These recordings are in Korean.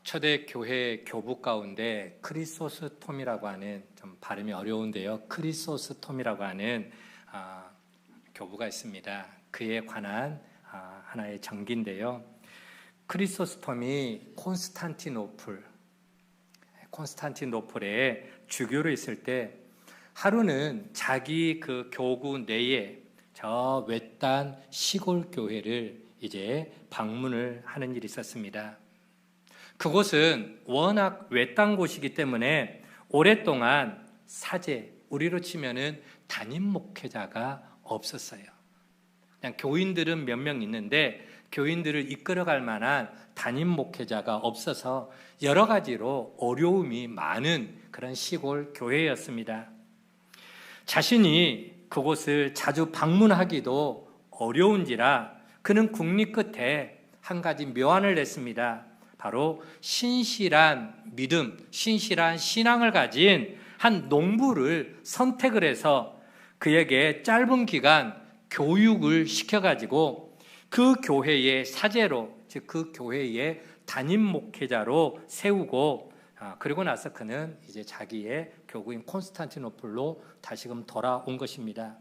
초대 교회 교부 가운데 크리소스톰이라고 하는, 좀 발음이 어려운데요, 크리소스톰이라고 하는 교부가 있습니다. 그에 관한 하나의 정기인데요, 크리소스톰이 콘스탄티노플에 주교로 있을 때 하루는 자기 그 교구 내에 저 외딴 시골 교회를 이제 방문을 하는 일이 있었습니다. 그곳은 워낙 외딴 곳이기 때문에 오랫동안 사제, 우리로 치면은 담임 목회자가 없었어요. 그냥 교인들은 몇 명 있는데 교인들을 이끌어갈 만한 담임 목회자가 없어서 여러 가지로 어려움이 많은 그런 시골 교회였습니다. 자신이 그곳을 자주 방문하기도 어려운지라 그는 국리 끝에 한 가지 묘안을 냈습니다. 바로 신실한 믿음, 신실한 신앙을 가진 한 농부를 선택을 해서 그에게 짧은 기간 교육을 시켜가지고 그 교회의 사제로, 즉 그 교회의 담임 목회자로 세우고, 그리고 나서 그는 이제 자기의 교구인 콘스탄티노플로 다시금 돌아온 것입니다.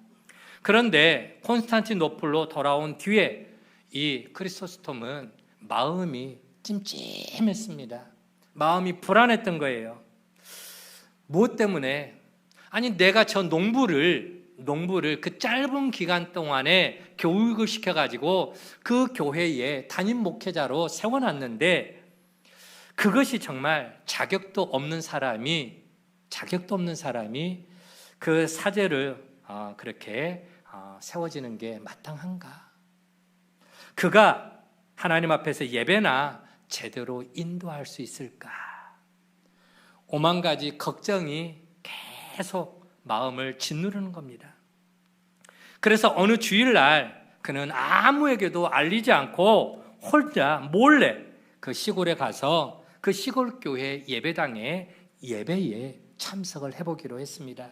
그런데 콘스탄티노플로 돌아온 뒤에 이 크리소스톰은 마음이 찜찜했습니다. 마음이 불안했던 거예요. 무엇 때문에? 아니, 내가 저 농부를 그 짧은 기간 동안에 교육을 시켜가지고 그 교회에 담임 목회자로 세워놨는데 그것이 정말 자격도 없는 사람이 그 사제를 그렇게 세워지는 게 마땅한가? 그가 하나님 앞에서 예배나 제대로 인도할 수 있을까? 오만 가지 걱정이 계속 마음을 짓누르는 겁니다. 그래서 어느 주일날 그는 아무에게도 알리지 않고 혼자 몰래 그 시골에 가서 그 시골 교회 예배당에 예배에 참석을 해보기로 했습니다.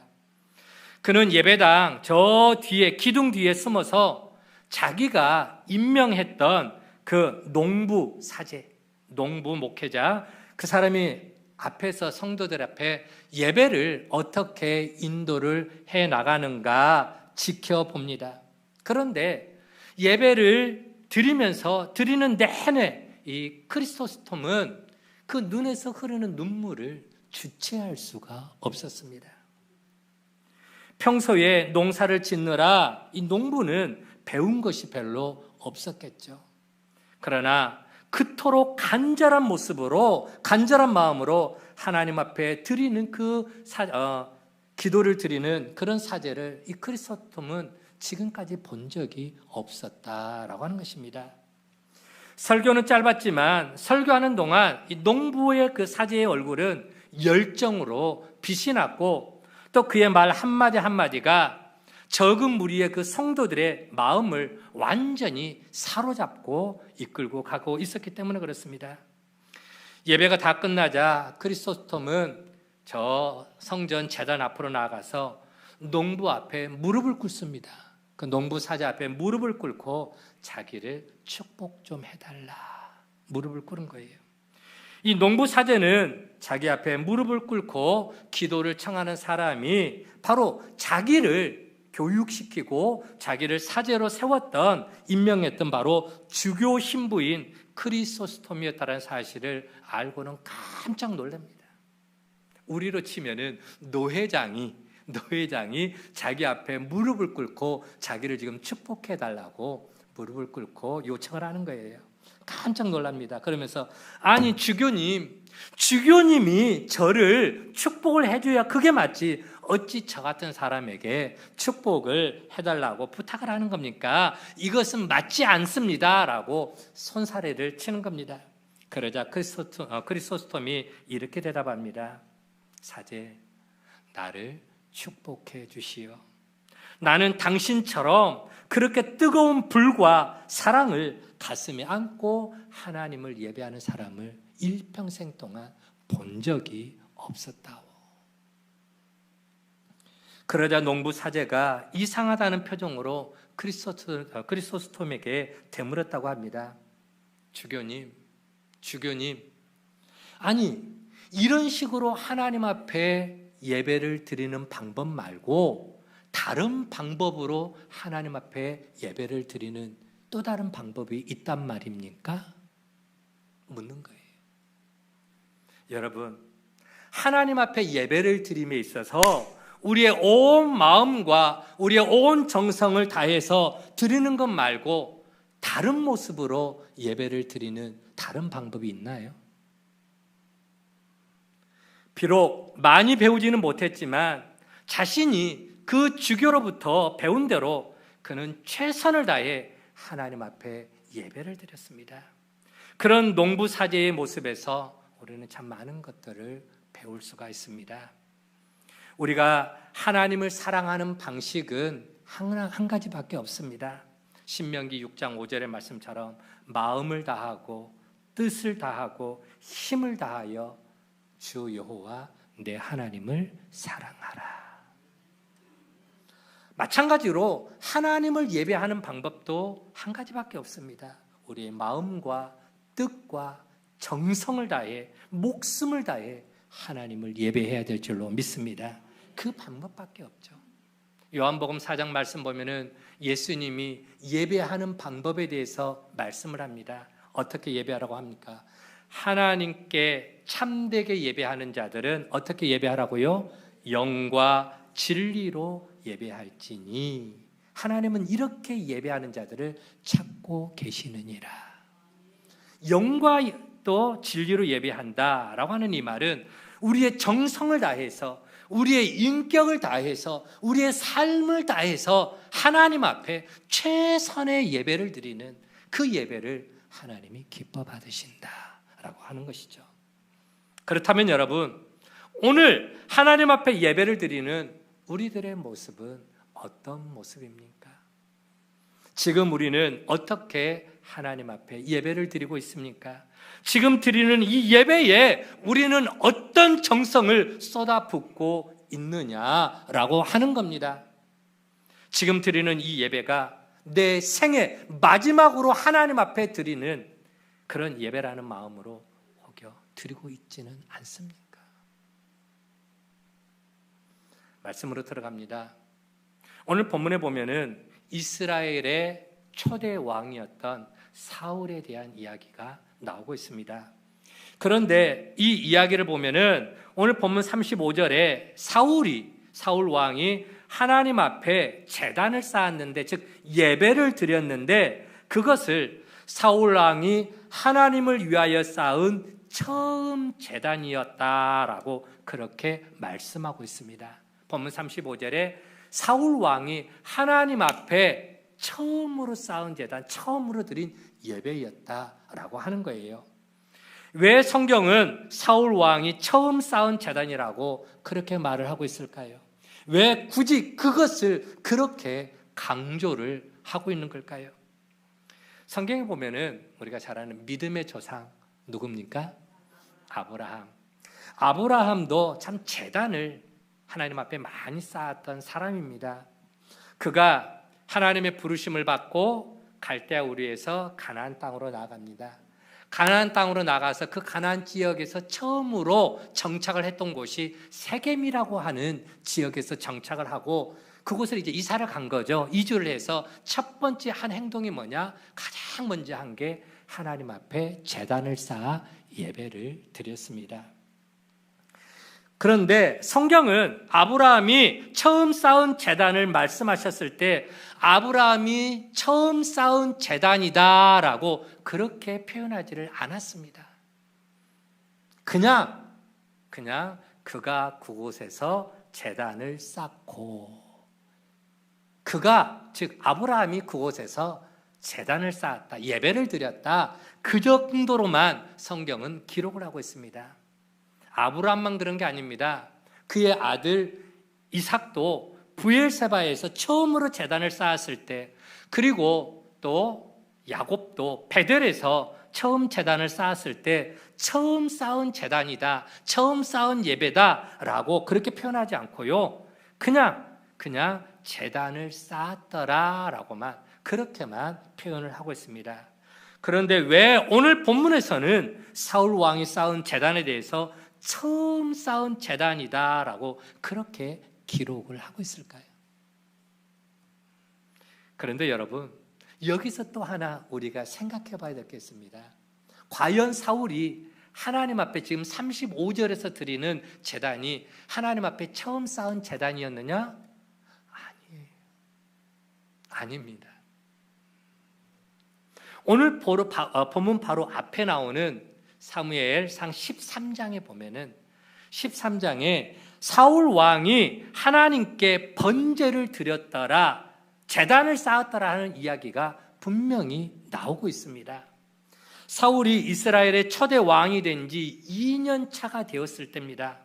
그는 예배당 저 뒤에, 기둥 뒤에 숨어서 자기가 임명했던 그 농부 사제, 농부 목회자, 그 사람이 앞에서 성도들 앞에 예배를 어떻게 인도를 해 나가는가 지켜봅니다. 그런데 예배를 드리는 내내 이 크리소스톰은 그 눈에서 흐르는 눈물을 주체할 수가 없었습니다. 평소에 농사를 짓느라 이 농부는 배운 것이 별로 없었겠죠. 그러나 그토록 간절한 모습으로, 간절한 마음으로 하나님 앞에 드리는 기도를 드리는 그런 사제를 이 크리소스톰은 지금까지 본 적이 없었다라고 하는 것입니다. 설교는 짧았지만 설교하는 동안 이 농부의 그 사제의 얼굴은 열정으로 빛이 났고, 또 그의 말 한마디 한마디가 적은 무리의 그 성도들의 마음을 완전히 사로잡고 이끌고 가고 있었기 때문에 그렇습니다. 예배가 다 끝나자 크리소스톰은 저 성전 제단 앞으로 나아가서 농부 앞에 무릎을 꿇습니다. 그 농부 사제 앞에 무릎을 꿇고 자기를 축복 좀 해달라, 무릎을 꿇은 거예요. 이 농부 사제는 자기 앞에 무릎을 꿇고 기도를 청하는 사람이 바로 자기를 교육시키고 자기를 사제로 세웠던, 임명했던 바로 주교 신부인 크리소스톰이었다는 사실을 알고는 깜짝 놀랍니다. 우리로 치면은 노회장이 자기 앞에 무릎을 꿇고 자기를 지금 축복해달라고 무릎을 꿇고 요청을 하는 거예요. 깜짝 놀랍니다. 그러면서 아니 주교님이 저를 축복을 해줘야 그게 맞지, 어찌 저 같은 사람에게 축복을 해달라고 부탁을 하는 겁니까? 이것은 맞지 않습니다 라고 손사래를 치는 겁니다. 그러자 크리소스톰이 이렇게 대답합니다. 사제, 나를 축복해 주시오. 나는 당신처럼 그렇게 뜨거운 불과 사랑을 가슴에 안고 하나님을 예배하는 사람을 일평생 동안 본 적이 없었다오. 그러자 농부 사제가 이상하다는 표정으로 크리소스톰에게 되물었다고 합니다. 주교님, 아니, 이런 식으로 하나님 앞에 예배를 드리는 방법 말고 다른 방법으로 하나님 앞에 예배를 드리는 또 다른 방법이 있단 말입니까? 묻는 거예요. 여러분, 하나님 앞에 예배를 드림에 있어서 우리의 온 마음과 우리의 온 정성을 다해서 드리는 것 말고 다른 모습으로 예배를 드리는 다른 방법이 있나요? 비록 많이 배우지는 못했지만 자신이 그 주교로부터 배운 대로 그는 최선을 다해 하나님 앞에 예배를 드렸습니다. 그런 농부 사제의 모습에서 우리는 참 많은 것들을 배울 수가 있습니다. 우리가 하나님을 사랑하는 방식은 한 가지밖에 없습니다. 신명기 6장 5절의 말씀처럼 마음을 다하고 뜻을 다하고 힘을 다하여 주 여호와 내 하나님을 사랑하라. 마찬가지로 하나님을 예배하는 방법도 한 가지밖에 없습니다. 우리의 마음과 뜻과 정성을 다해 목숨을 다해 하나님을 예배해야 될 줄로 믿습니다. 그 방법밖에 없죠. 요한복음 4장 말씀 보면은 예수님이 예배하는 방법에 대해서 말씀을 합니다. 어떻게 예배하라고 합니까? 하나님께 참되게 예배하는 자들은 어떻게 예배하라고요? 영과 진리로 예배할지니 하나님은 이렇게 예배하는 자들을 찾고 계시느니라. 영과 또 진리로 예배한다라고 하는 이 말은 우리의 정성을 다해서 우리의 인격을 다해서 우리의 삶을 다해서 하나님 앞에 최선의 예배를 드리는 그 예배를 하나님이 기뻐 받으신다라고 하는 것이죠. 그렇다면 여러분, 오늘 하나님 앞에 예배를 드리는 우리들의 모습은 어떤 모습입니까? 지금 우리는 어떻게 하나님 앞에 예배를 드리고 있습니까? 지금 드리는 이 예배에 우리는 어떤 정성을 쏟아붓고 있느냐라고 하는 겁니다. 지금 드리는 이 예배가 내 생애 마지막으로 하나님 앞에 드리는 그런 예배라는 마음으로 혹여 드리고 있지는 않습니까? 말씀으로 들어갑니다. 오늘 본문에 보면은 이스라엘의 초대 왕이었던 사울에 대한 이야기가 나오고 있습니다. 그런데 이 이야기를 보면은 오늘 본문 35절에 사울 왕이 하나님 앞에 제단을 쌓았는데, 즉 예배를 드렸는데 그것을 사울 왕이 하나님을 위하여 쌓은 처음 제단이었다라고 그렇게 말씀하고 있습니다. 본문 35절에 사울 왕이 하나님 앞에 처음으로 쌓은 제단, 처음으로 드린 예배였다라고 하는 거예요. 왜 성경은 사울 왕이 처음 쌓은 제단이라고 그렇게 말을 하고 있을까요? 왜 굳이 그것을 그렇게 강조를 하고 있는 걸까요? 성경에 보면은 우리가 잘 아는 믿음의 조상 누굽니까? 아브라함. 아브라함도 참 제단을 하나님 앞에 많이 쌓았던 사람입니다. 그가 하나님의 부르심을 받고 갈대아 우르에서 가나안 땅으로 나아갑니다. 가나안 땅으로 나가서 그 가나안 지역에서 처음으로 정착을 했던 곳이 세겜이라고 하는 지역에서 정착을 하고 그곳을 이제 이사를 간 거죠. 이주를 해서 첫 번째 한 행동이 뭐냐? 가장 먼저 한 게 하나님 앞에 제단을 쌓아 예배를 드렸습니다. 그런데 성경은 아브라함이 처음 쌓은 제단을 말씀하셨을 때 아브라함이 처음 쌓은 제단이다라고 그렇게 표현하지를 않았습니다. 그냥 그가 그곳에서 제단을 쌓고 즉 아브라함이 그곳에서 제단을 쌓았다, 예배를 드렸다, 그 정도로만 성경은 기록을 하고 있습니다. 아브라함만 그런 게 아닙니다. 그의 아들 이삭도 브엘세바에서 처음으로 제단을 쌓았을 때, 그리고 또 야곱도 베델에서 처음 제단을 쌓았을 때 처음 쌓은 제단이다, 처음 쌓은 예배다라고 그렇게 표현하지 않고요, 그냥 제단을 쌓았더라라고만 그렇게만 표현을 하고 있습니다. 그런데 왜 오늘 본문에서는 사울 왕이 쌓은 제단에 대해서 처음 쌓은 제단이다라고 그렇게 기록을 하고 있을까요? 그런데 여러분, 여기서 또 하나 우리가 생각해 봐야 되겠습니다. 과연 사울이 하나님 앞에 지금 35절에서 드리는 제단이 하나님 앞에 처음 쌓은 제단이었느냐? 아니에요. 아닙니다. 오늘 본문 바로 앞에 나오는 사무엘상 13장에 보면은 13장에 사울 왕이 하나님께 번제를 드렸더라, 제단을 쌓았더라 하는 이야기가 분명히 나오고 있습니다. 사울이 이스라엘의 초대 왕이 된 지 2년 차가 되었을 때입니다.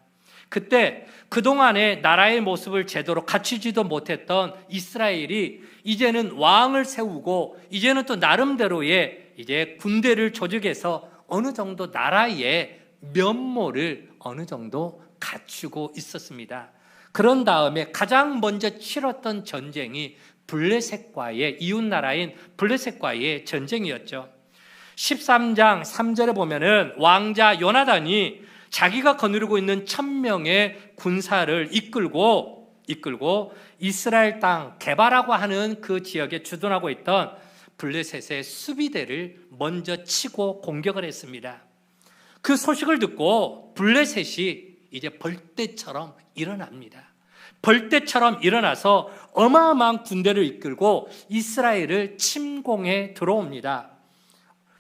그때 그동안의 나라의 모습을 제대로 갖추지도 못했던 이스라엘이 이제는 왕을 세우고 이제는 또 나름대로의 이제 군대를 조직해서 어느 정도 나라의 면모를 어느 정도 갖추고 있었습니다. 그런 다음에 가장 먼저 치렀던 전쟁이 블레셋과의 이웃나라인 블레셋과의 전쟁이었죠. 13장 3절에 보면은 왕자 요나단이 자기가 거느리고 있는 1000명의 군사를 이끌고 이스라엘 땅 게바라고 하는 그 지역에 주둔하고 있던 블레셋의 수비대를 먼저 치고 공격을 했습니다. 그 소식을 듣고 블레셋이 이제 벌떼처럼 일어납니다. 벌떼처럼 일어나서 어마어마한 군대를 이끌고 이스라엘을 침공해 들어옵니다.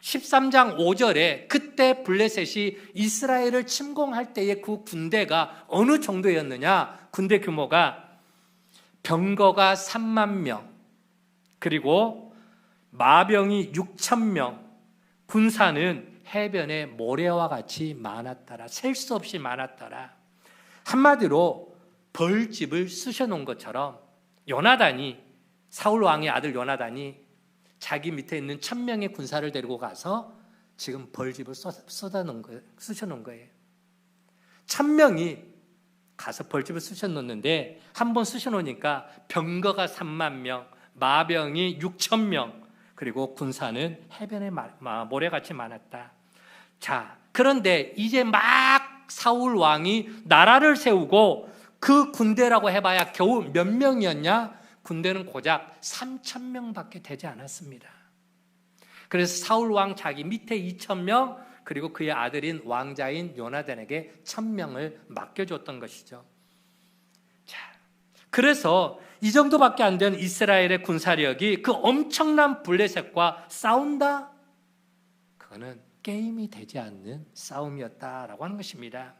13장 5절에 그때 블레셋이 이스라엘을 침공할 때의 그 군대가 어느 정도였느냐? 군대 규모가 병거가 3만 명, 그리고 마병이 6천 명, 군사는 해변의 모래와 같이 많았더라. 셀 수 없이 많았더라. 한마디로 벌집을 쑤셔놓은 것처럼 요나단이, 사울 왕의 아들 요나단이 자기 밑에 있는 1000명의 군사를 데리고 가서 지금 벌집을 쏟아놓은 거예요. 쑤셔놓은 거예요. 1000명이 가서 벌집을 쑤셔놓는데 한 번 쑤셔놓으니까 병거가 3만 명, 마병이 6천 명, 그리고 군사는 해변에 모래같이 많았다. 자, 그런데 이제 막 사울 왕이 나라를 세우고 그 군대라고 해봐야 겨우 몇 명이었냐? 군대는 고작 3,000명밖에 되지 않았습니다. 그래서 사울 왕 자기 밑에 2,000명, 그리고 그의 아들인 왕자인 요나단에게 1,000명을 맡겨줬던 것이죠. 자, 그래서 이 정도밖에 안 된 이스라엘의 군사력이 그 엄청난 블레셋과 싸운다? 그거는 게임이 되지 않는 싸움이었다라고 하는 것입니다.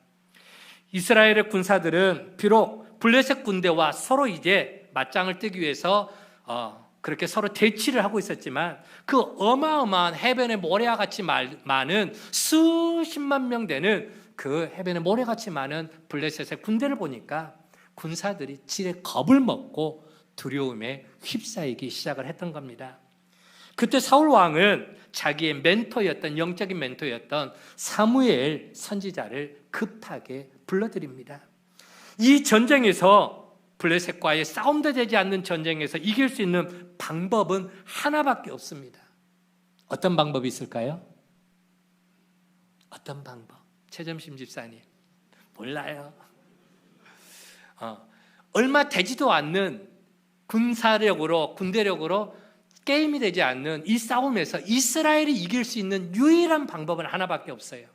이스라엘의 군사들은 비록 블레셋 군대와 서로 이제 맞짱을 뜨기 위해서 그렇게 서로 대치를 하고 있었지만 그 어마어마한 해변의 모래와 같이 많은 수십만 명 되는 그 해변의 모래같이 많은 블레셋의 군대를 보니까 군사들이 지레 겁을 먹고 두려움에 휩싸이기 시작을 했던 겁니다. 그때 사울 왕은 자기의 멘토였던, 영적인 멘토였던 사무엘 선지자를 급하게 불러들입니다. 이 전쟁에서, 블레셋과의 싸움도 되지 않는 전쟁에서 이길 수 있는 방법은 하나밖에 없습니다. 어떤 방법이 있을까요? 어떤 방법? 최점심 집사님 몰라요. 얼마 되지도 않는 군사력으로, 군대력으로 게임이 되지 않는 이 싸움에서 이스라엘이 이길 수 있는 유일한 방법은 하나밖에 없어요.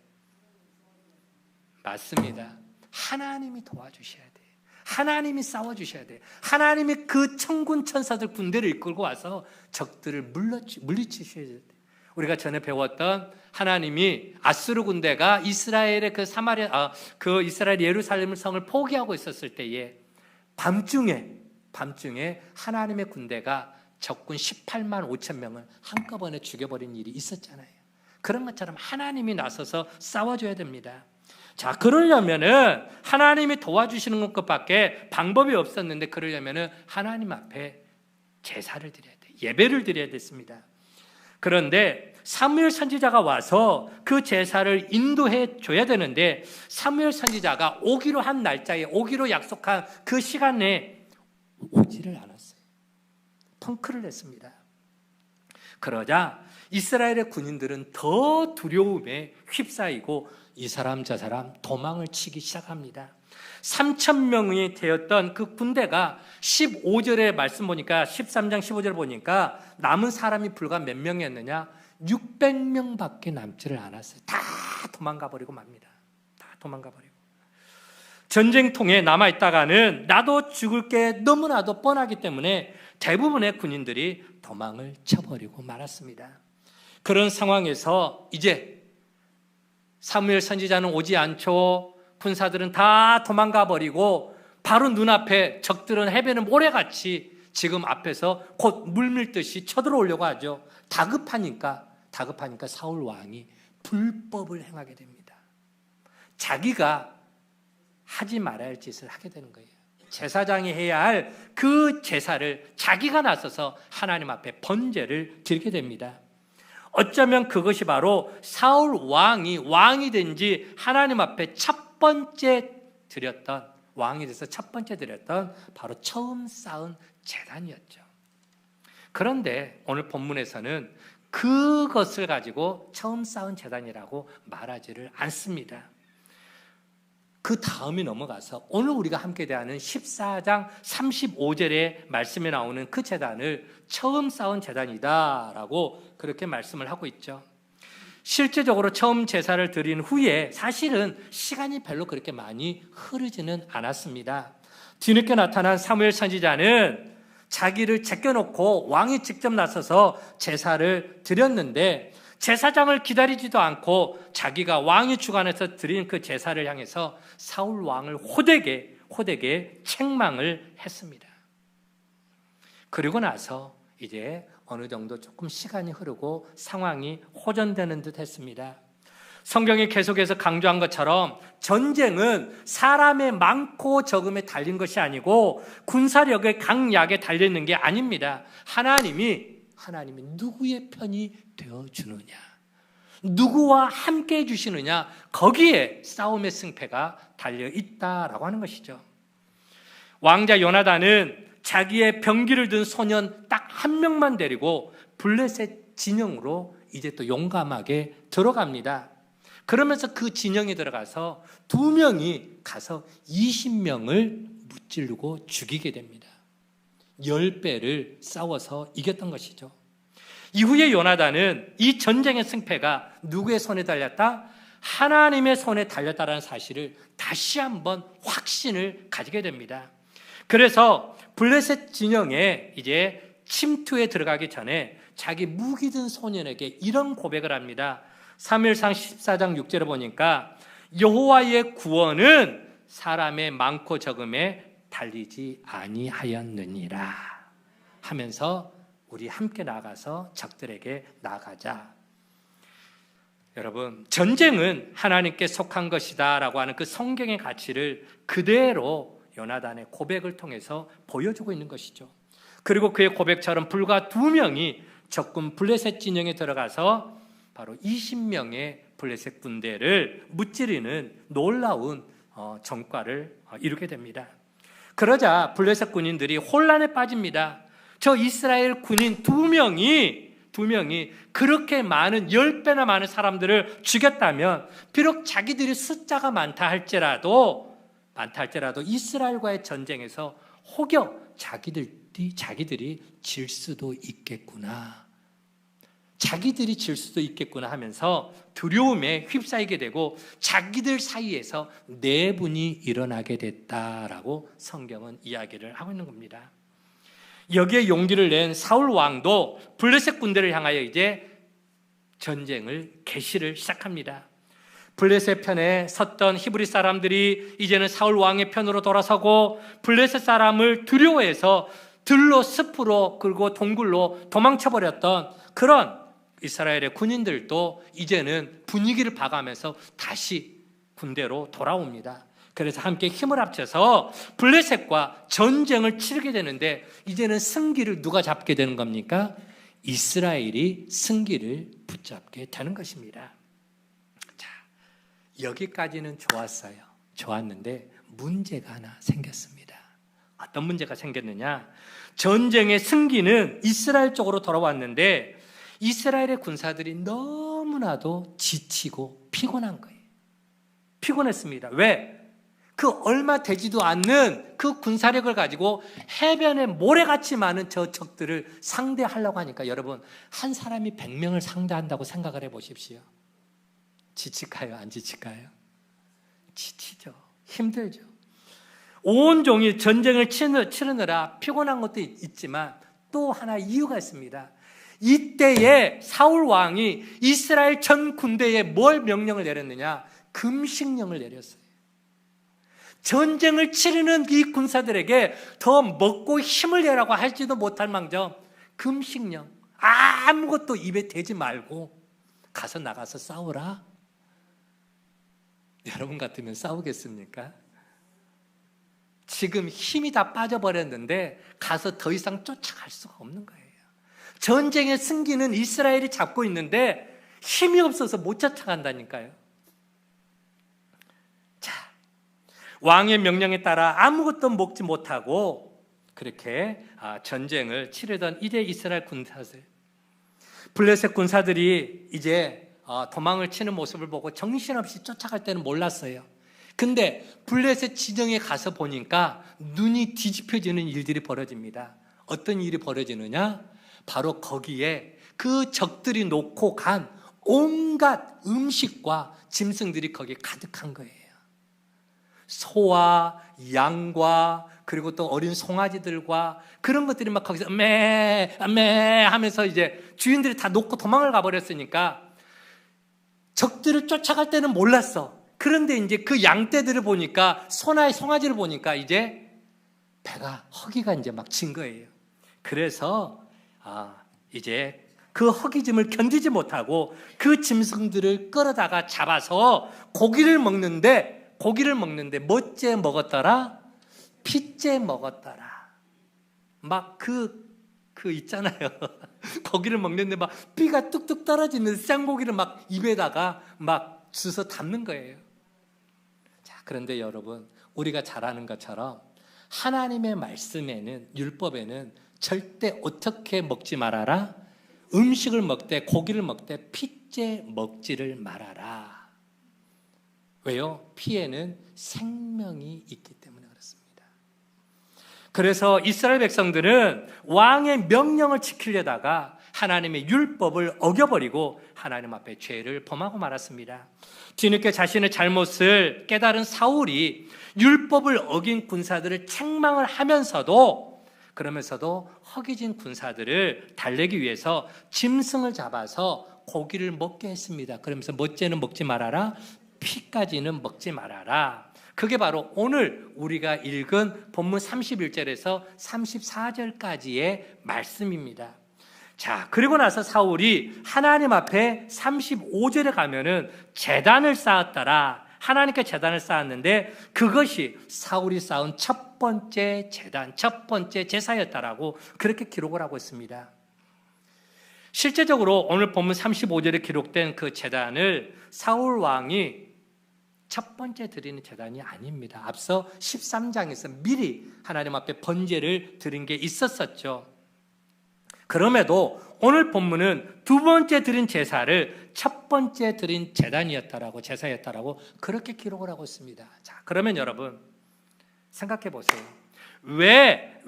맞습니다. 하나님이 도와주셔야 돼요. 하나님이 싸워주셔야 돼요. 하나님이 그 천군 천사들 군대를 이끌고 와서 적들을 물리치셔야 돼요. 우리가 전에 배웠던 하나님이 아수르 군대가 이스라엘의 그 이스라엘 예루살렘 성을 포기하고 있었을 때에 밤중에 하나님의 군대가 적군 18만 5천 명을 한꺼번에 죽여버린 일이 있었잖아요. 그런 것처럼 하나님이 나서서 싸워줘야 됩니다. 자, 그러려면은 하나님이 도와주시는 것밖에 방법이 없었는데, 그러려면은 하나님 앞에 제사를 드려야 돼, 예배를 드려야 됐습니다. 그런데 사무엘 선지자가 와서 그 제사를 인도해 줘야 되는데, 사무엘 선지자가 오기로 한 날짜에, 오기로 약속한 그 시간에 오지를 않았어요. 펑크를 냈습니다. 그러자 이스라엘의 군인들은 더 두려움에 휩싸이고 이 사람 저 사람 도망을 치기 시작합니다. 3,000명이 되었던 그 군대가 15절의 말씀 보니까 13장 15절 보니까 남은 사람이 불과 몇 명이었느냐? 600명밖에 남지를 않았어요. 다 도망가 버리고 맙니다. 다 도망가 버리고. 전쟁통에 남아있다가는 나도 죽을 게 너무나도 뻔하기 때문에 대부분의 군인들이 도망을 쳐버리고 말았습니다. 그런 상황에서 이제 사무엘 선지자는 오지 않죠. 군사들은 다 도망가 버리고 바로 눈앞에 적들은 해변의 모래같이 지금 앞에서 곧 물밀듯이 쳐들어오려고 하죠. 다급하니까 사울 왕이 불법을 행하게 됩니다. 자기가 하지 말아야 할 짓을 하게 되는 거예요. 제사장이 해야 할 그 제사를 자기가 나서서 하나님 앞에 번제를 드리게 됩니다. 어쩌면 그것이 바로 사울 왕이 된 지 하나님 앞에 첫 번째 드렸던, 왕이 돼서 첫 번째 드렸던 바로 처음 쌓은 제단이었죠. 그런데 오늘 본문에서는 그것을 가지고 처음 쌓은 제단이라고 말하지를 않습니다. 그 다음에 넘어가서 오늘 우리가 함께 대하는 14장 35절의 말씀에 나오는 그 제단을 처음 쌓은 제단이다라고 그렇게 말씀을 하고 있죠. 실제적으로 처음 제사를 드린 후에 사실은 시간이 별로 그렇게 많이 흐르지는 않았습니다. 뒤늦게 나타난 사무엘 선지자는 자기를 제껴놓고 왕이 직접 나서서 제사를 드렸는데 제사장을 기다리지도 않고 자기가 왕이 주관해서 드린 그 제사를 향해서 사울 왕을 호되게 책망을 했습니다. 그리고 나서 이제 어느 정도 조금 시간이 흐르고 상황이 호전되는 듯 했습니다. 성경이 계속해서 강조한 것처럼 전쟁은 사람의 많고 적음에 달린 것이 아니고 군사력의 강약에 달려있는 게 아닙니다. 하나님이 누구의 편이 되어주느냐, 누구와 함께 해주시느냐, 거기에 싸움의 승패가 달려있다라고 하는 것이죠. 왕자 요나단은 자기의 병기를 든 소년 딱 한 명만 데리고 블레셋 진영으로 이제 또 용감하게 들어갑니다. 그러면서 그 진영에 들어가서 2명이 가서 20명을 무찌르고 죽이게 됩니다. 10배를 싸워서 이겼던 것이죠. 이후에 요나단은 이 전쟁의 승패가 누구의 손에 달렸다? 하나님의 손에 달렸다라는 사실을 다시 한번 확신을 가지게 됩니다. 그래서 블레셋 진영에 이제 침투에 들어가기 전에 자기 무기 든 소년에게 이런 고백을 합니다. 사무엘상 14장 6절에 보니까 여호와의 구원은 사람의 많고 적음에 달리지 아니하였느니라 하면서 우리 함께 나가서 적들에게 나가자. 여러분, 전쟁은 하나님께 속한 것이다 라고 하는 그 성경의 가치를 그대로 요나단의 고백을 통해서 보여주고 있는 것이죠. 그리고 그의 고백처럼 불과 2명이 적군 블레셋 진영에 들어가서 바로 20명의 블레셋 군대를 무찌르는 놀라운 전과를 이루게 됩니다. 그러자 블레셋 군인들이 혼란에 빠집니다. 저 이스라엘 군인 2명이 그렇게 많은 10배나 많은 사람들을 죽였다면 비록 자기들이 숫자가 많다 할지라도 이스라엘과의 전쟁에서 혹여 자기들이 질 수도 있겠구나. 자기들이 질 수도 있겠구나 하면서 두려움에 휩싸이게 되고 자기들 사이에서 내분이 일어나게 됐다라고 성경은 이야기를 하고 있는 겁니다. 여기에 용기를 낸 사울 왕도 블레셋 군대를 향하여 이제 전쟁을 개시를 시작합니다. 블레셋 편에 섰던 히브리 사람들이 이제는 사울 왕의 편으로 돌아서고 블레셋 사람을 두려워해서 들로 숲으로 그리고 동굴로 도망쳐버렸던 그런 이스라엘의 군인들도 이제는 분위기를 봐가면서 다시 군대로 돌아옵니다. 그래서 함께 힘을 합쳐서 블레셋과 전쟁을 치르게 되는데 이제는 승기를 누가 잡게 되는 겁니까? 이스라엘이 승기를 붙잡게 되는 것입니다. 자, 여기까지는 좋았는데 문제가 하나 생겼습니다. 어떤 문제가 생겼느냐? 전쟁의 승기는 이스라엘 쪽으로 돌아왔는데 이스라엘의 군사들이 너무나도 지치고 피곤한 거예요. 피곤했습니다. 왜? 그 얼마 되지도 않는 그 군사력을 가지고 해변에 모래같이 많은 저 적들을 상대하려고 하니까 여러분, 한 사람이 100명을 상대한다고 생각을 해보십시오. 지칠까요? 안 지칠까요? 지치죠. 힘들죠. 온종일 전쟁을 치르느라 피곤한 것도 있지만 또 하나 이유가 있습니다. 이때에 사울 왕이 이스라엘 전 군대에 뭘 명령을 내렸느냐? 금식령을 내렸어요. 전쟁을 치르는 이 군사들에게 더 먹고 힘을 내라고 할지도 못할 망정 금식령, 아무것도 입에 대지 말고 가서 나가서 싸우라. 여러분 같으면 싸우겠습니까? 지금 힘이 다 빠져버렸는데 가서 더 이상 쫓아갈 수가 없는 거예요. 전쟁의 승기는 이스라엘이 잡고 있는데 힘이 없어서 못 쫓아간다니까요. 자, 왕의 명령에 따라 아무것도 먹지 못하고 그렇게 전쟁을 치르던 이제 이스라엘 군사들, 블레셋 군사들이 이제 도망을 치는 모습을 보고 정신없이 쫓아갈 때는 몰랐어요. 근데 블레셋 지정에 가서 보니까 눈이 뒤집혀지는 일들이 벌어집니다. 어떤 일이 벌어지느냐? 바로 거기에 그 적들이 놓고 간 온갖 음식과 짐승들이 거기에 가득한 거예요. 소와 양과 그리고 또 어린 송아지들과 그런 것들이 막 거기서 매 하면서 이제 주인들이 다 놓고 도망을 가버렸으니까 적들을 쫓아갈 때는 몰랐어. 그런데 이제 그 양떼들을 보니까, 소나 송아지를 보니까 이제 배가, 허기가 이제 막 진 거예요. 그래서 이제 그 허기짐을 견디지 못하고 그 짐승들을 끌어다가 잡아서 고기를 먹는데 뭐째 먹었더라? 피째 먹었더라. 막 그 있잖아요. 고기를 먹는데 막 삐가 뚝뚝 떨어지는 생고기를 막 입에다가 막 주워 담는 거예요. 자, 그런데 여러분, 우리가 잘 아는 것처럼 하나님의 말씀에는, 율법에는 절대 어떻게 먹지 말아라? 음식을 먹되, 고기를 먹되 피째 먹지를 말아라. 왜요? 피에는 생명이 있기 때문에 그렇습니다. 그래서 이스라엘 백성들은 왕의 명령을 지키려다가 하나님의 율법을 어겨버리고 하나님 앞에 죄를 범하고 말았습니다. 뒤늦게 자신의 잘못을 깨달은 사울이 율법을 어긴 군사들을 책망을 하면서도, 그러면서도 허기진 군사들을 달래기 위해서 짐승을 잡아서 고기를 먹게 했습니다. 그러면서 뭐째는 먹지 말아라, 피까지는 먹지 말아라. 그게 바로 오늘 우리가 읽은 본문 31절에서 34절까지의 말씀입니다. 자, 그리고 나서 사울이 하나님 앞에 35절에 가면은 제단을 쌓았더라. 하나님께 제단을 쌓았는데 그것이 사울이 쌓은 첫 번째 제단, 첫 번째 제사였다라고 그렇게 기록을 하고 있습니다. 실제적으로 오늘 본문 35절에 기록된 그 제단을 사울 왕이 첫 번째 드리는 제단이 아닙니다. 앞서 13장에서 미리 하나님 앞에 번제를 드린 게 있었었죠. 그럼에도 오늘 본문은 두 번째 드린 제사를 첫 번째 드린 제단이었다라고, 제사였다라고 그렇게 기록을 하고 있습니다. 자, 그러면 여러분 생각해 보세요. 왜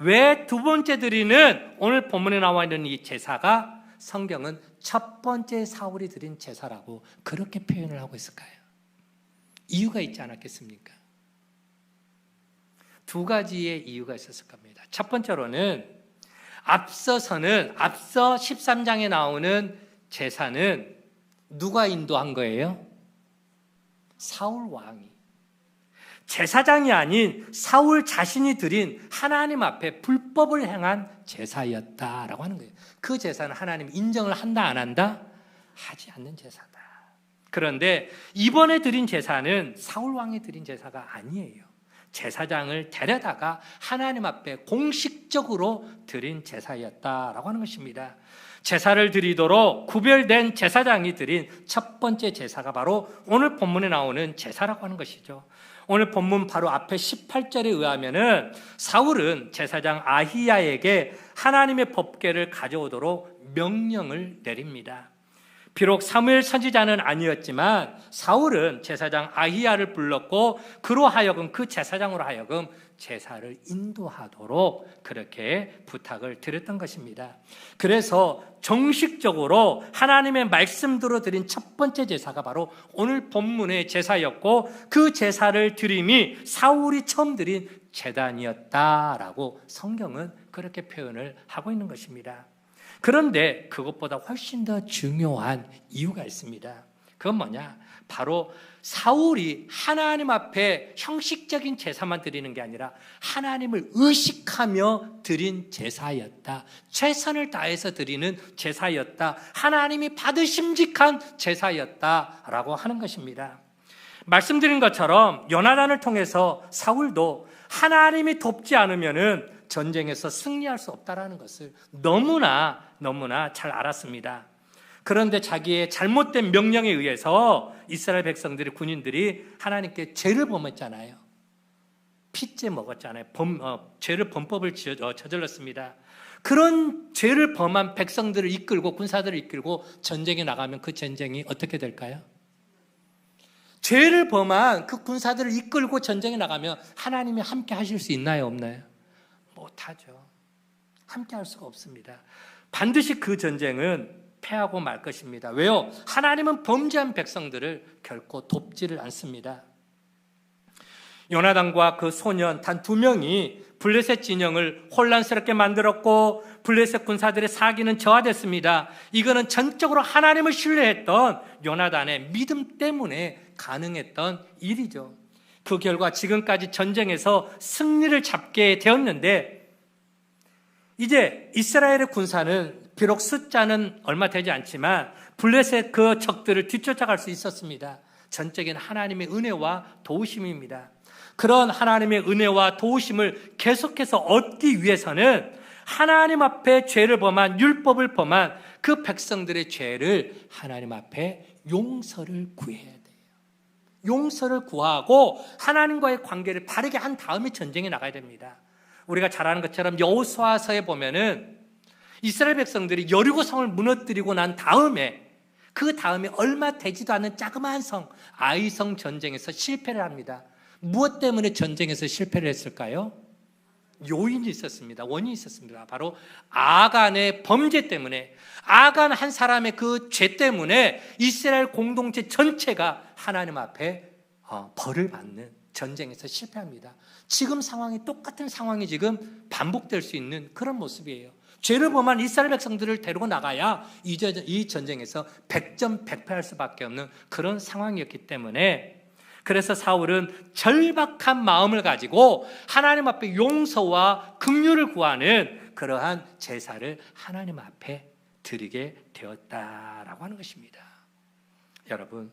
두 번째 드리는 오늘 본문에 나와 있는 이 제사가 성경은 첫 번째 사울이 드린 제사라고 그렇게 표현을 하고 있을까요? 이유가 있지 않았겠습니까? 두 가지의 이유가 있었을 겁니다. 첫 번째로는 앞서 13장에 나오는 제사는 누가 인도한 거예요? 사울 왕이. 제사장이 아닌 사울 자신이 드린 하나님 앞에 불법을 행한 제사였다라고 하는 거예요. 그 제사는 하나님 인정을 한다 안 한다? 하지 않는 제사다. 그런데 이번에 드린 제사는 사울 왕이 드린 제사가 아니에요. 제사장을 데려다가 하나님 앞에 공식적으로 드린 제사였다라고 하는 것입니다. 제사를 드리도록 구별된 제사장이 드린 첫 번째 제사가 바로 오늘 본문에 나오는 제사라고 하는 것이죠. 오늘 본문 바로 앞에 18절에 의하면은 사울은 제사장 아히야에게 하나님의 법궤를 가져오도록 명령을 내립니다. 비록 사무엘 선지자는 아니었지만 사울은 제사장 아히야를 불렀고 그로 하여금 그 제사장으로 하여금 제사를 인도하도록 그렇게 부탁을 드렸던 것입니다. 그래서 정식적으로 하나님의 말씀대로 드린 첫 번째 제사가 바로 오늘 본문의 제사였고 그 제사를 드림이 사울이 처음 드린 제단이었다라고 성경은 그렇게 표현을 하고 있는 것입니다. 그런데 그것보다 훨씬 더 중요한 이유가 있습니다. 그건 뭐냐? 바로 사울이 하나님 앞에 형식적인 제사만 드리는 게 아니라 하나님을 의식하며 드린 제사였다. 최선을 다해서 드리는 제사였다. 하나님이 받으심직한 제사였다라고 하는 것입니다. 말씀드린 것처럼 요나단을 통해서 사울도 하나님이 돕지 않으면은 전쟁에서 승리할 수 없다라는 것을 너무나 잘 알았습니다. 그런데 자기의 잘못된 명령에 의해서 이스라엘 백성들이 군인들이 하나님께 죄를 범했잖아요. 피죄 먹었잖아요. 죄를 범법을 저질렀습니다. 그런 죄를 범한 백성들을 이끌고 군사들을 이끌고 전쟁에 나가면 그 전쟁이 어떻게 될까요? 죄를 범한 그 군사들을 이끌고 전쟁에 나가면 하나님이 함께 하실 수 있나요? 없나요? 못하죠. 함께 할 수가 없습니다. 반드시 그 전쟁은 패하고 말 것입니다. 왜요? 하나님은 범죄한 백성들을 결코 돕지를 않습니다. 요나단과 그 소년 단 2명이 블레셋 진영을 혼란스럽게 만들었고 블레셋 군사들의 사기는 저하됐습니다. 이거는 전적으로 하나님을 신뢰했던 요나단의 믿음 때문에 가능했던 일이죠. 그 결과 지금까지 전쟁에서 승리를 잡게 되었는데 이제 이스라엘의 군사는 비록 숫자는 얼마 되지 않지만 블레셋 그 적들을 뒤쫓아갈 수 있었습니다. 전적인 하나님의 은혜와 도우심입니다. 그런 하나님의 은혜와 도우심을 계속해서 얻기 위해서는 하나님 앞에 죄를 범한 율법을 범한 그 백성들의 죄를 하나님 앞에 용서를 구해야 돼요. 용서를 구하고 하나님과의 관계를 바르게 한 다음에 전쟁에 나가야 됩니다. 우리가 잘 아는 것처럼 여호수아서에 보면은 이스라엘 백성들이 여리고성을 무너뜨리고 난 다음에 그 다음에 얼마 되지도 않은 자그마한 성 아이성 전쟁에서 실패를 합니다. 무엇 때문에 전쟁에서 실패를 했을까요? 요인이 있었습니다. 원인이 있었습니다. 바로 아간의 범죄 때문에, 아간 한 사람의 그 죄 때문에 이스라엘 공동체 전체가 하나님 앞에 벌을 받는 전쟁에서 실패합니다. 지금 상황이 똑같은 상황이 지금 반복될 수 있는 그런 모습이에요. 죄를 범한 이스라엘 백성들을 데리고 나가야 이 전쟁에서 100점 100패할 수밖에 없는 그런 상황이었기 때문에 그래서 사울은 절박한 마음을 가지고 하나님 앞에 용서와 긍휼을 구하는 그러한 제사를 하나님 앞에 드리게 되었다라고 하는 것입니다. 여러분,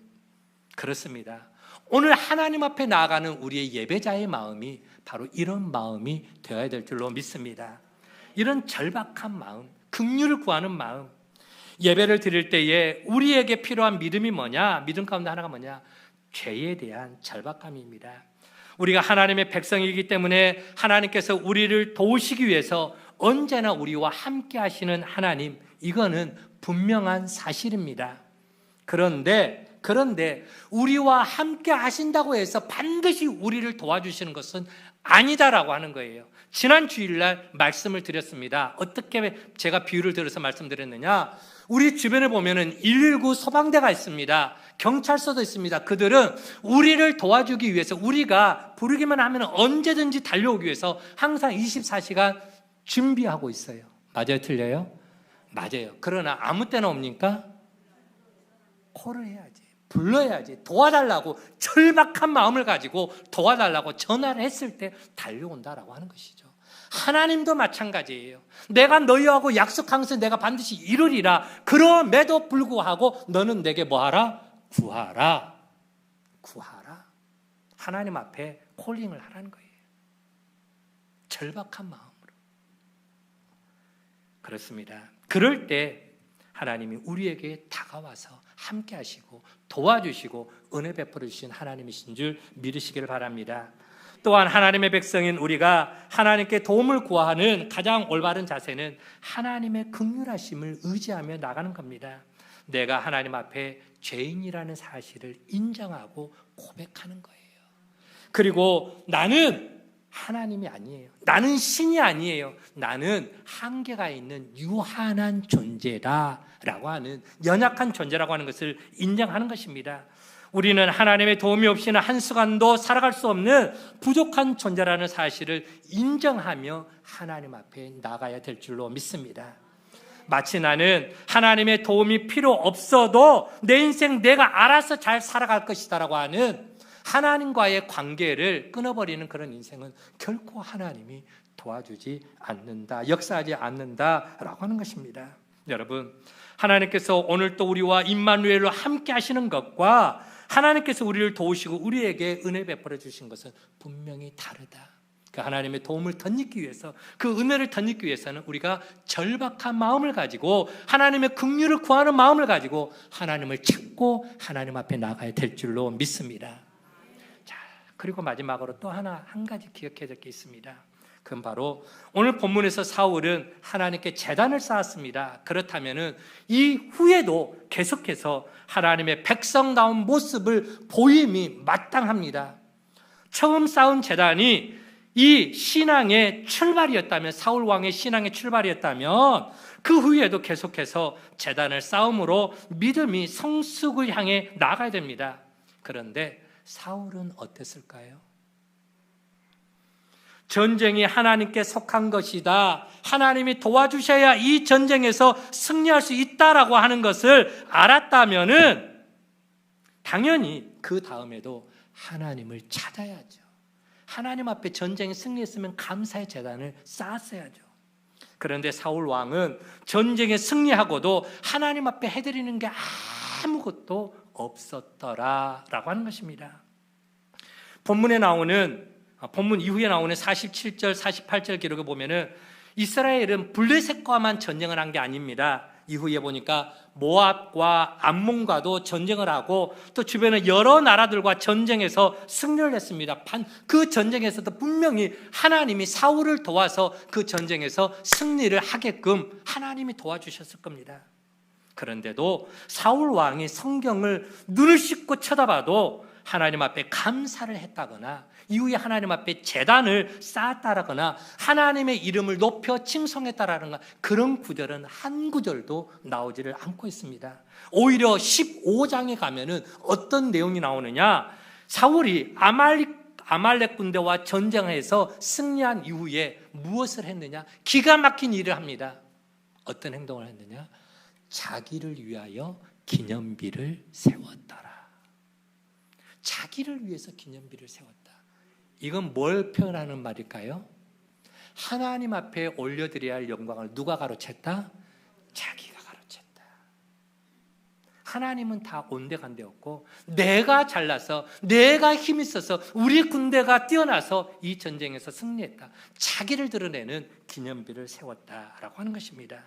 그렇습니다. 오늘 하나님 앞에 나아가는 우리의 예배자의 마음이 바로 이런 마음이 되어야 될 줄로 믿습니다. 이런 절박한 마음, 긍휼을 구하는 마음. 예배를 드릴 때에 우리에게 필요한 믿음이 뭐냐? 믿음 가운데 하나가 뭐냐? 죄에 대한 절박감입니다. 우리가 하나님의 백성이기 때문에 하나님께서 우리를 도우시기 위해서 언제나 우리와 함께 하시는 하나님, 이거는 분명한 사실입니다. 그런데 우리와 함께 하신다고 해서 반드시 우리를 도와주시는 것은 아니다라고 하는 거예요. 지난 주일날 말씀을 드렸습니다. 어떻게 제가 비유를 들어서 말씀드렸느냐? 우리 주변에 보면은 119 소방대가 있습니다. 경찰서도 있습니다. 그들은 우리를 도와주기 위해서 우리가 부르기만 하면 언제든지 달려오기 위해서 항상 24시간 준비하고 있어요. 맞아요? 틀려요? 맞아요. 그러나 아무 때나 옵니까? 콜을 해야지. 불러야지. 도와달라고 절박한 마음을 가지고 도와달라고 전화를 했을 때 달려온다라고 하는 것이죠. 하나님도 마찬가지예요. 내가 너희하고 약속한 것을 내가 반드시 이루리라. 그럼에도 불구하고 너는 내게 뭐하라? 구하라. 하나님 앞에 콜링을 하라는 거예요. 절박한 마음으로. 그렇습니다. 그럴 때 하나님이 우리에게 다가와서 함께 하시고 도와주시고 은혜 베풀어 주신 하나님이신 줄 믿으시기를 바랍니다. 또한 하나님의 백성인 우리가 하나님께 도움을 구하는 가장 올바른 자세는 하나님의 긍휼하심을 의지하며 나가는 겁니다. 내가 하나님 앞에 죄인이라는 사실을 인정하고 고백하는 거예요. 그리고 나는 하나님이 아니에요. 나는 신이 아니에요. 나는 한계가 있는 유한한 존재다라고 하는, 연약한 존재라고 하는 것을 인정하는 것입니다. 우리는 하나님의 도움이 없이는 한순간도 살아갈 수 없는 부족한 존재라는 사실을 인정하며 하나님 앞에 나가야 될 줄로 믿습니다. 마치 나는 하나님의 도움이 필요 없어도 내 인생 내가 알아서 잘 살아갈 것이다라고 하는 하나님과의 관계를 끊어버리는 그런 인생은 결코 하나님이 도와주지 않는다, 역사하지 않는다라고 하는 것입니다. 여러분, 하나님께서 오늘 또 우리와 임마누엘로 함께 하시는 것과 하나님께서 우리를 도우시고 우리에게 은혜 베풀어 주신 것은 분명히 다르다. 그 하나님의 도움을 덧입기 위해서, 그 은혜를 덧입기 위해서는 우리가 절박한 마음을 가지고 하나님의 긍휼을 구하는 마음을 가지고 하나님을 찾고 하나님 앞에 나가야 될 줄로 믿습니다. 자, 그리고 마지막으로 또 한 가지 기억해야 될 게 있습니다. 그건 바로 오늘 본문에서 사울은 하나님께 제단을 쌓았습니다. 그렇다면 이 후에도 계속해서 하나님의 백성다운 모습을 보임이 마땅합니다. 처음 쌓은 제단이 이 신앙의 출발이었다면, 사울 왕의 신앙의 출발이었다면 그 후에도 계속해서 제단을 쌓음으로 믿음이 성숙을 향해 나아가야 됩니다. 그런데 사울은 어땠을까요? 전쟁이 하나님께 속한 것이다, 하나님이 도와주셔야 이 전쟁에서 승리할 수 있다라고 하는 것을 알았다면은 당연히 그 다음에도 하나님을 찾아야죠. 하나님 앞에 전쟁에 승리했으면 감사의 제단을 쌓았어야죠. 그런데 사울 왕은 전쟁에 승리하고도 하나님 앞에 해드리는 게 아무것도 없었더라라고 하는 것입니다. 본문 이후에 나오는 47절, 48절 기록을 보면은 이스라엘은 블레셋과만 전쟁을 한 게 아닙니다. 이후에 보니까 모압과 암몬과도 전쟁을 하고 또 주변의 여러 나라들과 전쟁에서 승리를 했습니다. 그 전쟁에서도 분명히 하나님이 사울을 도와서 그 전쟁에서 승리를 하게끔 하나님이 도와주셨을 겁니다. 그런데도 사울 왕이 성경을 눈을 씻고 쳐다봐도 하나님 앞에 감사를 했다거나 이후에 하나님 앞에 제단을 쌓았다거나 하나님의 이름을 높여 칭송했다라는 그런 구절은 한 구절도 나오지를 않고 있습니다. 오히려 15장에 가면은 어떤 내용이 나오느냐, 사울이 아말렉 군대와 전쟁해서 승리한 이후에 무엇을 했느냐, 기가 막힌 일을 합니다. 어떤 행동을 했느냐, 자기를 위하여 기념비를 세웠더라. 자기를 위해서 기념비를 세웠다. 이건 뭘 표현하는 말일까요? 하나님 앞에 올려드려야 할 영광을 누가 가로챘다? 자기가 가로챘다. 하나님은 다 온데간데없고 내가 잘나서, 내가 힘이 있어서, 우리 군대가 뛰어나서 이 전쟁에서 승리했다, 자기를 드러내는 기념비를 세웠다라고 하는 것입니다.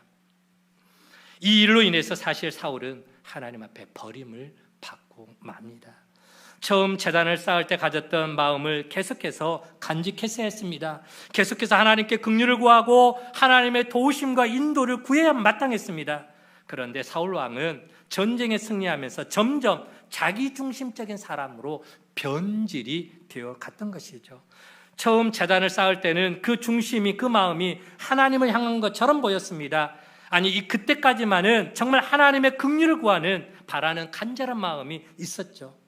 이 일로 인해서 사실 사울은 하나님 앞에 버림을 받고 맙니다. 처음 제단을 쌓을 때 가졌던 마음을 계속해서 간직했어야 했습니다. 계속해서 하나님께 긍휼을 구하고 하나님의 도우심과 인도를 구해야 마땅했습니다. 그런데 사울 왕은 전쟁에 승리하면서 점점 자기중심적인 사람으로 변질이 되어 갔던 것이죠. 처음 제단을 쌓을 때는 그 중심이, 그 마음이 하나님을 향한 것처럼 보였습니다. 아니, 그때까지만은 정말 하나님의 긍휼을 구하는, 바라는 간절한 마음이 있었죠.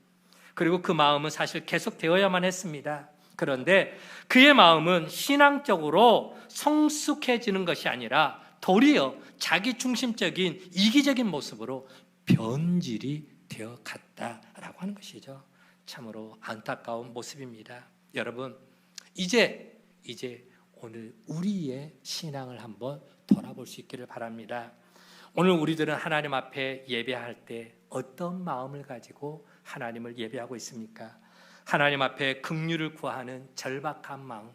그리고 그 마음은 사실 계속되어야만 했습니다. 그런데 그의 마음은 신앙적으로 성숙해지는 것이 아니라 도리어 자기 중심적인 이기적인 모습으로 변질이 되어 갔다라고 하는 것이죠. 참으로 안타까운 모습입니다. 여러분, 이제 오늘 우리의 신앙을 한번 돌아볼 수 있기를 바랍니다. 오늘 우리들은 하나님 앞에 예배할 때 어떤 마음을 가지고 하나님을 예배하고 있습니까? 하나님 앞에 긍휼을 구하는 절박한 마음,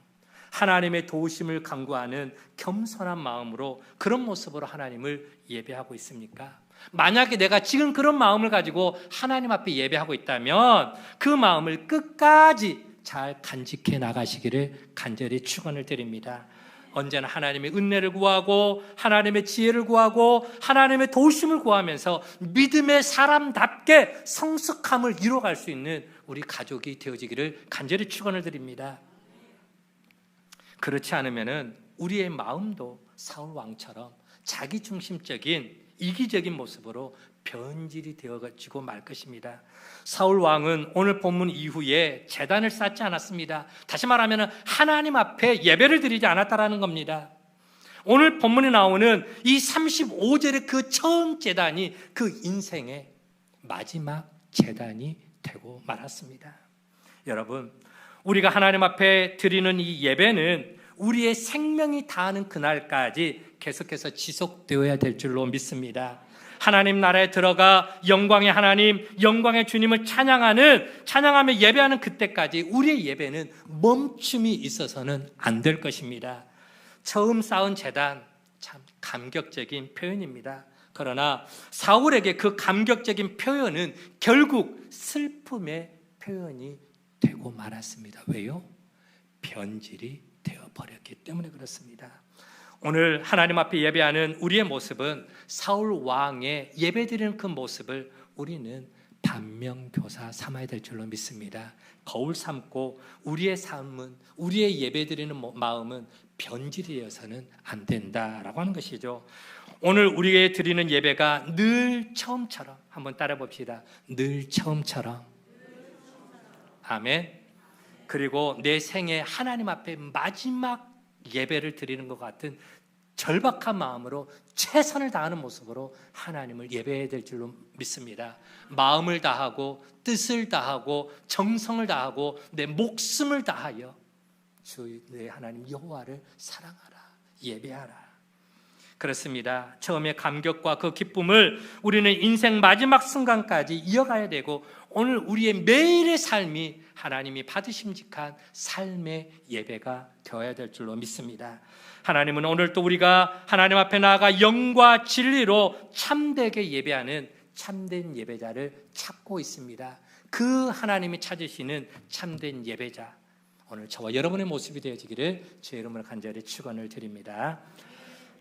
하나님의 도우심을 간구하는 겸손한 마음으로 그런 모습으로 하나님을 예배하고 있습니까? 만약에 내가 지금 그런 마음을 가지고 하나님 앞에 예배하고 있다면 그 마음을 끝까지 잘 간직해 나가시기를 간절히 축원을 드립니다. 언제나 하나님의 은혜를 구하고 하나님의 지혜를 구하고 하나님의 도우심을 구하면서 믿음의 사람답게 성숙함을 이뤄갈 수 있는 우리 가족이 되어지기를 간절히 축원을 드립니다. 그렇지 않으면은 우리의 마음도 사울 왕처럼 자기중심적인 이기적인 모습으로 변질이 되어지고 말 것입니다. 사울 왕은 오늘 본문 이후에 제단을 쌓지 않았습니다. 다시 말하면 하나님 앞에 예배를 드리지 않았다라는 겁니다. 오늘 본문에 나오는 이 35절의 그 처음 제단이 그 인생의 마지막 제단이 되고 말았습니다. 여러분, 우리가 하나님 앞에 드리는 이 예배는 우리의 생명이 다하는 그날까지 계속해서 지속되어야 될 줄로 믿습니다. 하나님 나라에 들어가 영광의 하나님, 영광의 주님을 찬양하며 예배하는 그때까지 우리의 예배는 멈춤이 있어서는 안 될 것입니다. 처음 쌓은 제단, 참 감격적인 표현입니다. 그러나 사울에게 그 감격적인 표현은 결국 슬픔의 표현이 되고 말았습니다. 왜요? 변질이 되어버렸기 때문에 그렇습니다. 오늘 하나님 앞에 예배하는 우리의 모습은 사울 왕의 예배드리는 그 모습을 우리는 반면교사 삼아야 될 줄로 믿습니다. 거울 삼고 우리의 삶은, 우리의 예배드리는 마음은 변질이 되어서는 안 된다라고 하는 것이죠. 오늘 우리에게 드리는 예배가 늘 처음처럼, 한번 따라 봅시다. 늘 처음처럼. 아멘. 그리고 내 생에 하나님 앞에 마지막 예배를 드리는 것 같은 절박한 마음으로 최선을 다하는 모습으로 하나님을 예배해야 될 줄로 믿습니다. 마음을 다하고 뜻을 다하고 정성을 다하고 내 목숨을 다하여 주 내 하나님 여호와를 사랑하라, 예배하라. 그렇습니다. 처음에 감격과 그 기쁨을 우리는 인생 마지막 순간까지 이어가야 되고, 오늘 우리의 매일의 삶이 하나님이 받으심직한 삶의 예배가 되어야 될 줄로 믿습니다. 하나님은 오늘 또 우리가 하나님 앞에 나아가 영과 진리로 참되게 예배하는 참된 예배자를 찾고 있습니다. 그 하나님이 찾으시는 참된 예배자, 오늘 저와 여러분의 모습이 되어지기를 주의 이름으로 간절히 축원을 드립니다.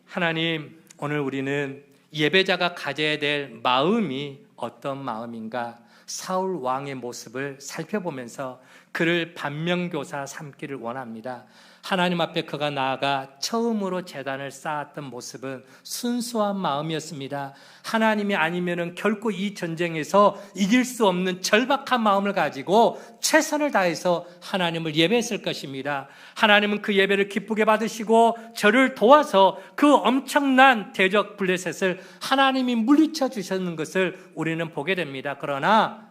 하나님, 오늘 우리는 예배자가 가져야 될 마음이 어떤 마음인가, 사울 왕의 모습을 살펴보면서 그를 반면교사 삼기를 원합니다. 하나님 앞에 그가 나아가 처음으로 제단을 쌓았던 모습은 순수한 마음이었습니다. 하나님이 아니면은 결코 이 전쟁에서 이길 수 없는 절박한 마음을 가지고 최선을 다해서 하나님을 예배했을 것입니다. 하나님은 그 예배를 기쁘게 받으시고 저를 도와서 그 엄청난 대적 블레셋을 하나님이 물리쳐 주셨는 것을 우리는 보게 됩니다. 그러나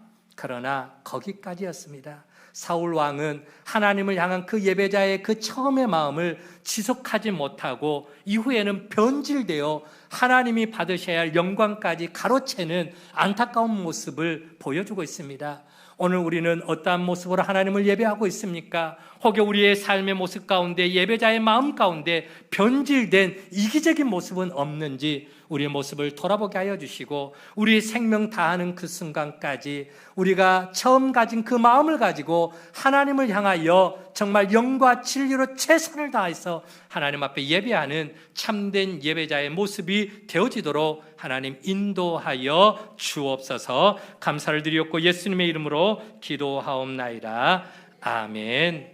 거기까지였습니다. 사울 왕은 하나님을 향한 그 예배자의 그 처음의 마음을 지속하지 못하고 이후에는 변질되어 하나님이 받으셔야 할 영광까지 가로채는 안타까운 모습을 보여주고 있습니다. 오늘 우리는 어떠한 모습으로 하나님을 예배하고 있습니까? 혹여 우리의 삶의 모습 가운데, 예배자의 마음 가운데 변질된 이기적인 모습은 없는지 우리의 모습을 돌아보게 하여 주시고, 우리의 생명 다하는 그 순간까지 우리가 처음 가진 그 마음을 가지고 하나님을 향하여 정말 영과 진리로 최선을 다해서 하나님 앞에 예배하는 참된 예배자의 모습이 되어지도록 하나님 인도하여 주옵소서. 감사를 드리옵고 예수님의 이름으로 기도하옵나이다. 아멘.